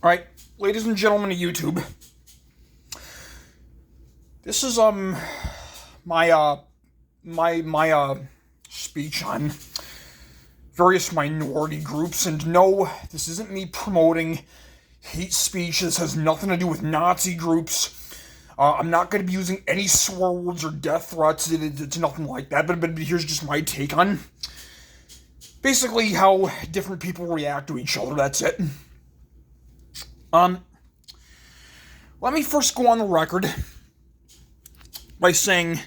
All right, ladies and gentlemen of YouTube, this is my speech on various minority groups, and no, this isn't me promoting hate speech. This has nothing to do with Nazi groups. I'm not going to be using any swear words or death threats. It's nothing like that. But here's just my take on basically how different people react to each other. That's it. Let me first go on the record by saying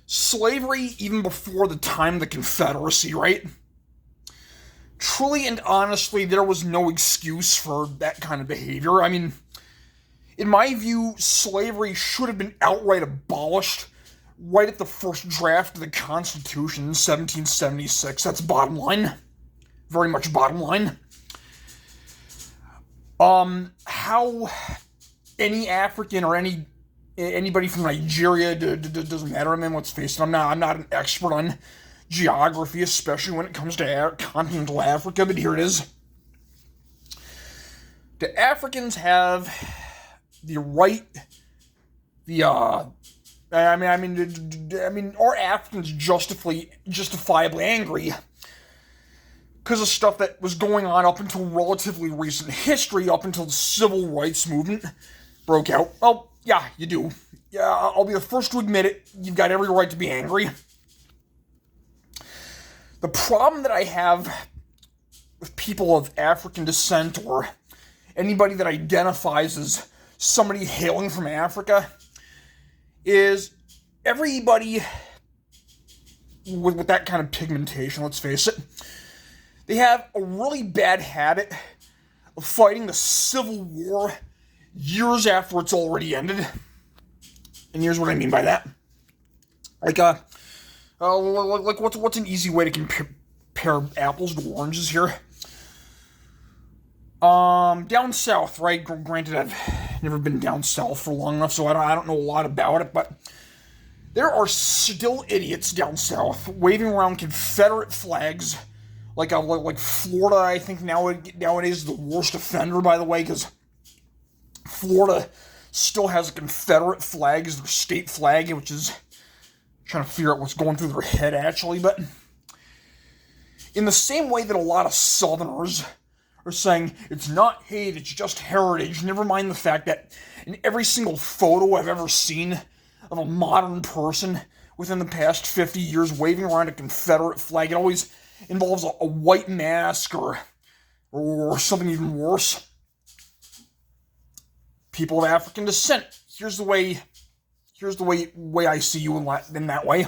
slavery, even before the time of the Confederacy, right? Truly and honestly, there was no excuse for that kind of behavior. I mean, in my view, slavery should have been outright abolished right at the first draft of the Constitution in 1776. That's bottom line. Very much bottom line. How any African or anybody from Nigeria doesn't matter. I mean, let's face it, I'm not an expert on geography, especially when it comes to continental Africa, but here it is. The Africans have the right, are Africans justifiably angry because of stuff that was going on up until relatively recent history, up until the civil rights movement broke out? Well, yeah, you do. Yeah, I'll be the first to admit it. You've got every right to be angry. The problem that I have with people of African descent or anybody that identifies as somebody hailing from Africa is everybody with that kind of pigmentation, let's face it, they have a really bad habit of fighting the Civil War years after it's already ended. And here's what I mean by that. Like what's an easy way to compare apples to oranges here? Down south, right? Granted, I've never been down south for long enough, so I don't know a lot about it, but there are still idiots down south waving around Confederate flags. Like Florida, I think nowadays is the worst offender, by the way, because Florida still has a Confederate flag as their state flag, which is trying to figure out what's going through their head, actually. But in the same way that a lot of Southerners are saying it's not hate, it's just heritage, never mind the fact that in every single photo I've ever seen of a modern person within the past 50 years waving around a Confederate flag, it always involves a white mask or something even worse. People of African descent. Here's the way I see you in that way.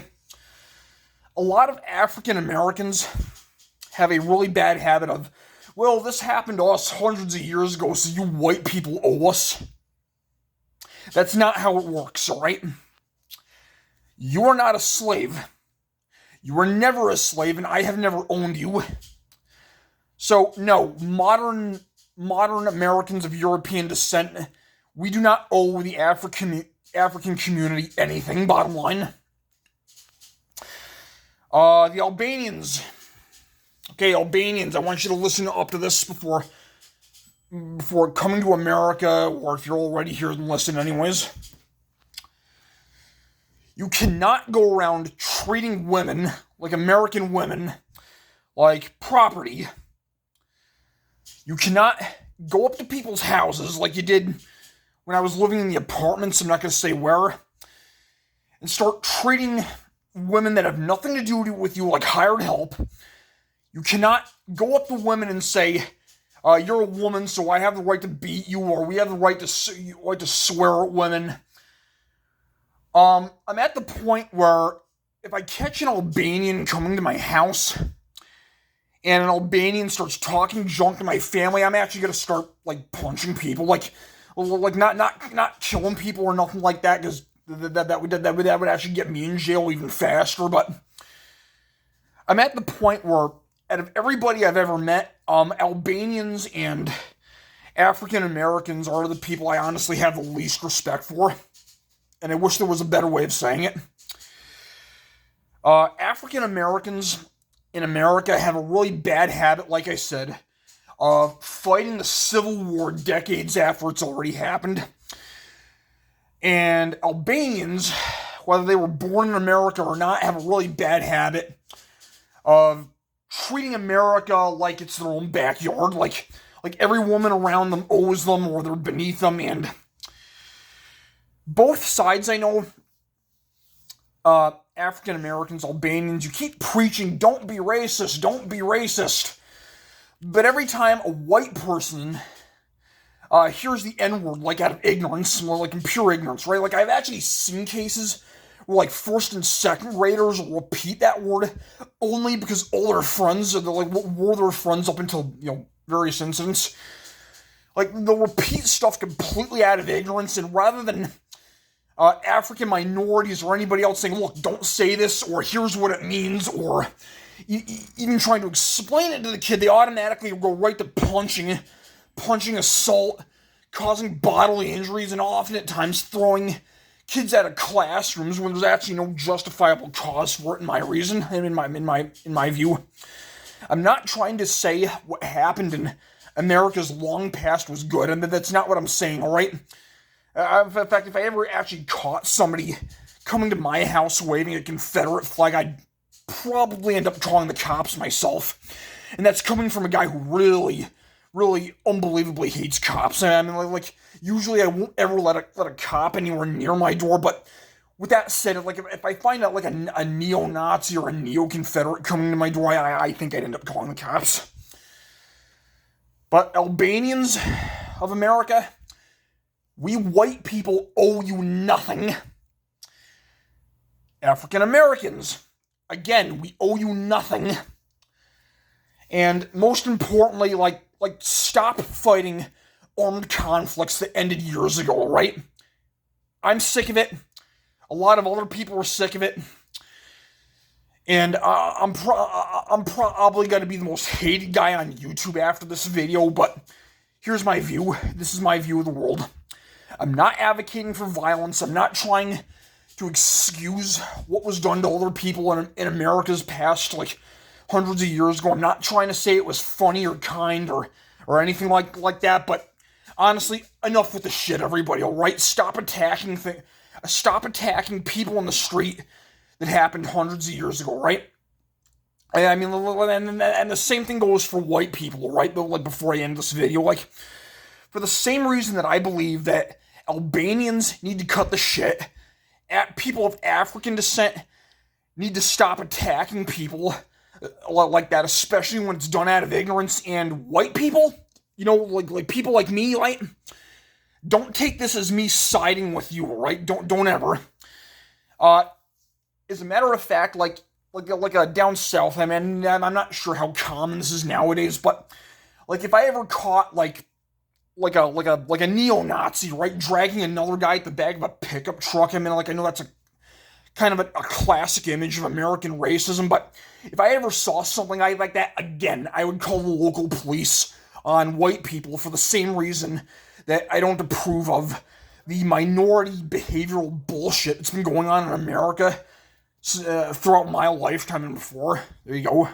A lot of African Americans have a really bad habit of, well, this happened to us hundreds of years ago, so you white people owe us. That's not how it works, all right? You are not a slave. You were never a slave, and I have never owned you. So, no, modern Americans of European descent, we do not owe the African community anything, bottom line. The Albanians. Okay, Albanians, I want you to listen up to this before coming to America, or if you're already here, then listen anyways. You cannot go around treating women, like American women, like property. You cannot go up to people's houses like you did when I was living in the apartments, I'm not going to say where, and start treating women that have nothing to do with you like hired help. You cannot go up to women and say, you're a woman, so I have the right to beat you, or we have the right to swear at women. I'm at the point where if I catch an Albanian coming to my house and an Albanian starts talking junk to my family, I'm actually going to start like punching people, like not killing people or nothing like that, because that would actually get me in jail even faster. But I'm at the point where out of everybody I've ever met, Albanians and African Americans are the people I honestly have the least respect for. And I wish there was a better way of saying it. African Americans in America have a really bad habit, like I said, fighting the Civil War decades after it's already happened. And Albanians, whether they were born in America or not, have a really bad habit of treating America like it's their own backyard, like every woman around them owes them or they're beneath them. And both sides, I know, African Americans, Albanians, you keep preaching, don't be racist, don't be racist. But every time a white person hears the N-word, like out of ignorance, or like in pure ignorance, right? Like I've actually seen cases where like first and second graders will repeat that word only because all their friends, or like what were their friends up until, various incidents. Like they'll repeat stuff completely out of ignorance, and rather than African minorities or anybody else saying, look, don't say this, or here's what it means, or even trying to explain it to the kid, they automatically go right to punching, assault, causing bodily injuries, and often at times throwing kids out of classrooms when there's actually no justifiable cause for it. In my view, I'm not trying to say what happened in America's long past was good, and that's not what I'm saying. All right. In fact, if I ever actually caught somebody coming to my house waving a Confederate flag, I'd probably end up calling the cops myself. And that's coming from a guy who really, really unbelievably hates cops. I mean, like usually I won't ever let a cop anywhere near my door, but with that said, like if I find out like a neo-Nazi or a neo-Confederate coming to my door, I think I'd end up calling the cops. But Albanians of America, we white people owe you nothing. African Americans, again, we owe you nothing. And most importantly, like stop fighting armed conflicts that ended years ago, right? I'm sick of it. A lot of other people are sick of it. And I'm probably going to be the most hated guy on YouTube after this video, but here's my view. This is my view of the world. I'm not advocating for violence. I'm not trying to excuse what was done to other people in America's past, like hundreds of years ago. I'm not trying to say it was funny or kind or anything like that, but honestly, enough with the shit, everybody, all right? Stop attacking people in the street that happened hundreds of years ago, right? I mean, and the same thing goes for white people, right? But like before I end this video, like for the same reason that I believe that Albanians need to cut the shit, people of African descent need to stop attacking people like that, especially when it's done out of ignorance. And white people, like people like me, right? Don't take this as me siding with you, right? Don't ever. As a matter of fact, like down south, I mean, I'm not sure how common this is nowadays, but like if I ever caught like a neo-Nazi, right, dragging another guy at the back of a pickup truck, I mean, like I know that's a kind of a classic image of American racism, but if I ever saw something like that again, I would call the local police on white people for the same reason that I don't approve of the minority behavioral bullshit that's been going on in America throughout my lifetime and before. There you go.